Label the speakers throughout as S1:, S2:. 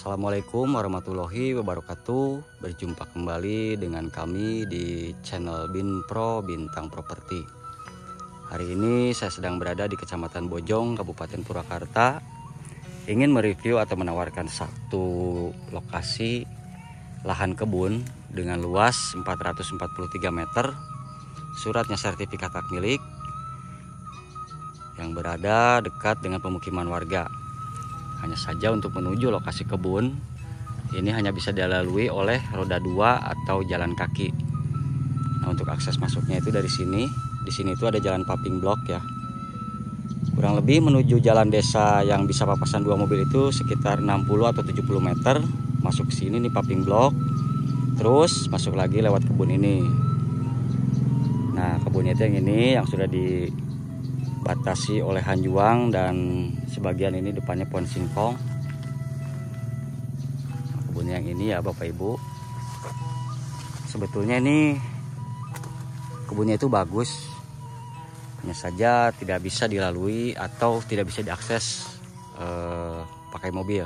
S1: Assalamualaikum warahmatullahi wabarakatuh. Berjumpa kembali dengan kami di channel Binpro Bintang Properti. Hari ini saya sedang berada di Kecamatan Bojong, Kabupaten Purwakarta. Ingin mereview atau menawarkan satu lokasi lahan kebun dengan luas 443 meter. Suratnya sertifikat hak milik yang berada dekat dengan pemukiman warga. Hanya saja untuk menuju lokasi kebun ini hanya bisa dilalui oleh roda 2 atau jalan kaki. Nah, untuk akses masuknya itu dari sini. Di sini itu ada jalan paving block ya. Kurang lebih menuju jalan desa yang bisa papasan 2 mobil itu sekitar 60 atau 70 meter. Masuk ke sini nih paving block. Terus masuk lagi lewat kebun ini. Nah, kebunnya itu yang ini yang sudah dibatasi oleh hanjuang dan sebagian ini depannya pohon singkong. Kebunnya yang ini ya Bapak Ibu. Sebetulnya ini kebunnya itu bagus. Hanya saja tidak bisa dilalui atau tidak bisa diakses pakai mobil.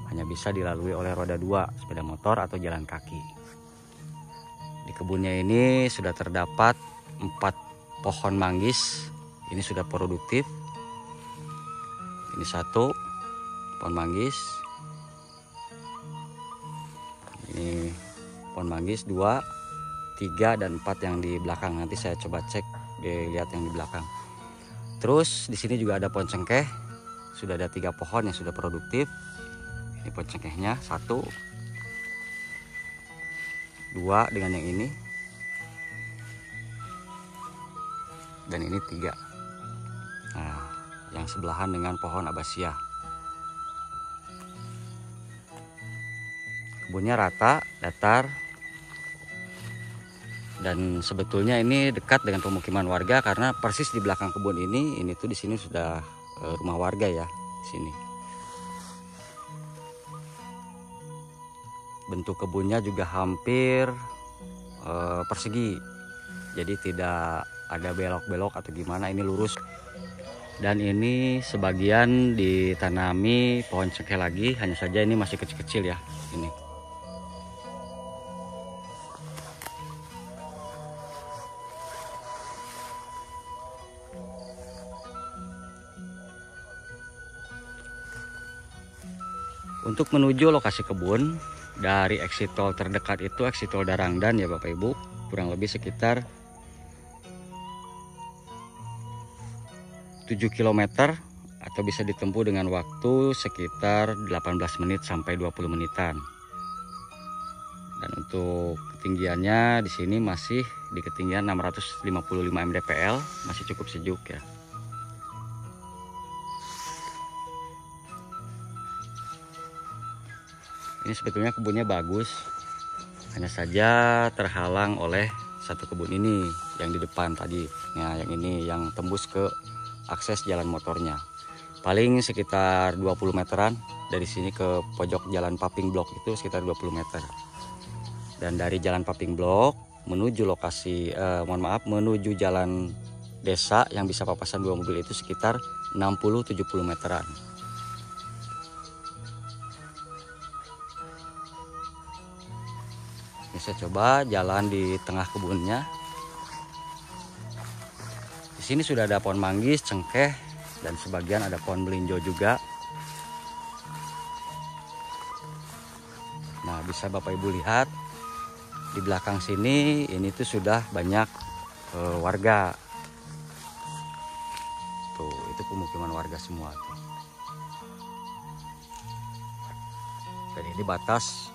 S1: Hanya bisa dilalui oleh roda 2, sepeda motor atau jalan kaki. Di kebunnya ini sudah terdapat 4 pohon manggis. Ini sudah produktif. Ini 1 pohon manggis. Ini pohon manggis 2, 3 dan 4 yang di belakang. Nanti saya coba cek, dilihat yang di belakang. Terus di sini juga ada pohon cengkeh. Sudah ada 3 pohon yang sudah produktif. Ini pohon cengkehnya 1, 2 dengan yang ini. Dan ini 3. Nah, yang sebelahan dengan pohon akasia. Kebunnya rata, datar, dan sebetulnya ini dekat dengan pemukiman warga karena persis di belakang kebun ini tuh di sini sudah rumah warga ya di sini. Bentuk kebunnya juga hampir persegi, jadi tidak ada belok-belok atau gimana, ini lurus. Dan ini sebagian ditanami pohon cengkeh lagi, hanya saja ini masih kecil-kecil ya ini. Untuk menuju lokasi kebun dari exit tol terdekat itu exit tol Darangdan ya Bapak Ibu, kurang lebih sekitar 7 km atau bisa ditempuh dengan waktu sekitar 18 menit sampai 20 menitan. Dan untuk ketinggiannya di sini masih di ketinggian 655 mdpl, masih cukup sejuk ya. Ini sebetulnya kebunnya bagus, hanya saja terhalang oleh satu kebun ini yang di depan tadi. Nah, yang ini yang tembus ke akses jalan motornya. Paling sekitar 20 meteran dari sini ke pojok jalan paving block itu sekitar 20 meter. Dan dari jalan paving block menuju lokasi menuju jalan desa yang bisa papasan 2 mobil itu sekitar 60-70 meteran. Ini saya coba jalan di tengah kebunnya. Di sini sudah ada pohon manggis, cengkeh, dan sebagian ada pohon melinjo juga. Nah, bisa Bapak Ibu lihat di belakang sini ini tuh sudah banyak warga. Tuh, itu pemukiman warga semua tuh. Dan ini batas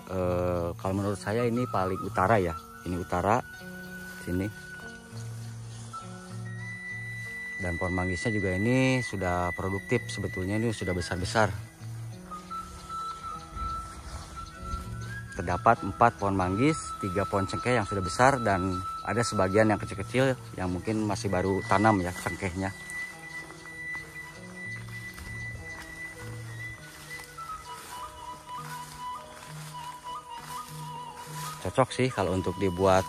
S1: kalau menurut saya ini paling utara ya. Ini utara sini. Dan pohon manggisnya juga ini sudah produktif, sebetulnya ini sudah besar-besar. Terdapat 4 pohon manggis, 3 pohon cengkeh yang sudah besar, dan ada sebagian yang kecil-kecil yang mungkin masih baru tanam ya cengkehnya. Cocok sih kalau untuk dibuat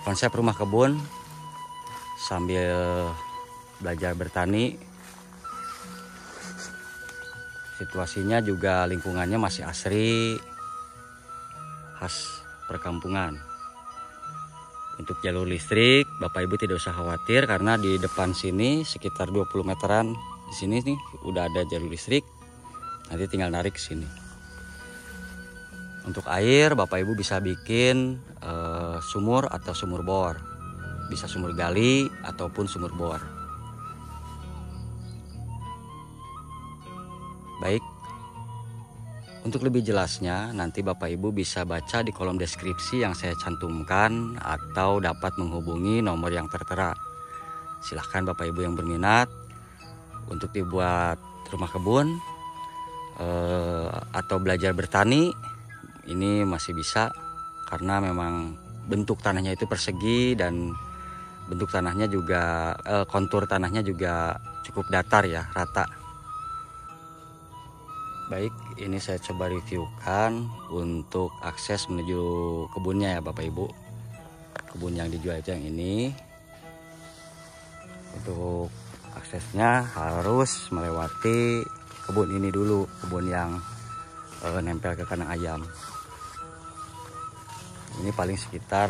S1: konsep rumah kebun sambil belajar bertani. Situasinya juga lingkungannya masih asri, khas perkampungan. Untuk jalur listrik, Bapak Ibu tidak usah khawatir karena di depan sini sekitar 20 meteran di sini nih udah ada jalur listrik. Nanti tinggal narik ke sini. Untuk air, Bapak Ibu bisa bikin sumur atau sumur bor. Bisa sumur gali ataupun sumur bor. Baik, untuk lebih jelasnya nanti Bapak Ibu bisa baca di kolom deskripsi yang saya cantumkan atau dapat menghubungi nomor yang tertera. Silahkan Bapak Ibu yang berminat untuk dibuat rumah kebun atau belajar bertani, ini masih bisa karena memang bentuk tanahnya itu persegi dan bentuk tanahnya juga kontur tanahnya juga cukup datar ya, rata. Baik, ini saya coba reviewkan untuk akses menuju kebunnya ya Bapak Ibu. Kebun yang dijual itu yang ini. Untuk aksesnya harus melewati kebun ini dulu, kebun yang nempel ke kandang ayam. Ini paling sekitar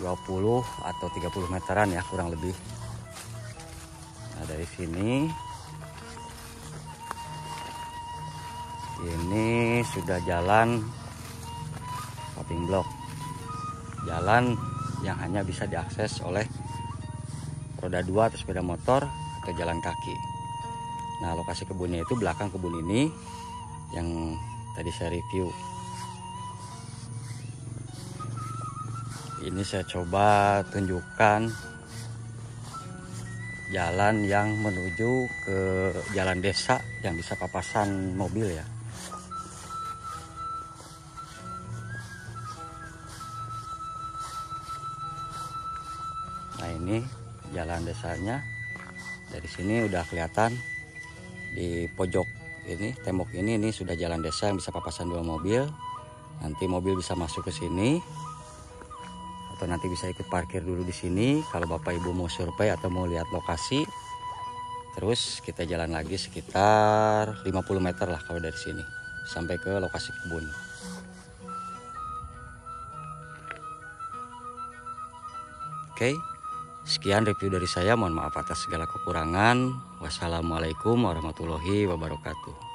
S1: 20 atau 30 meteran ya kurang lebih. Nah, dari sini ini sudah jalan paving block, jalan yang hanya bisa diakses oleh roda 2 atau sepeda motor atau jalan kaki. Nah, lokasi kebunnya itu belakang kebun ini yang tadi saya review. Ini saya coba tunjukkan jalan yang menuju ke jalan desa yang bisa papasan mobil ya. Nah, ini jalan desanya. Dari sini udah kelihatan di pojok ini, tembok ini sudah jalan desa yang bisa papasan 2 mobil. Nanti mobil bisa masuk ke sini atau nanti bisa ikut parkir dulu di sini kalau Bapak Ibu mau survei atau mau lihat lokasi. Terus kita jalan lagi sekitar 50 meter lah kalau dari sini sampai ke lokasi kebun. Oke, sekian review dari saya. Mohon maaf atas segala kekurangan. Wassalamualaikum warahmatullahi wabarakatuh.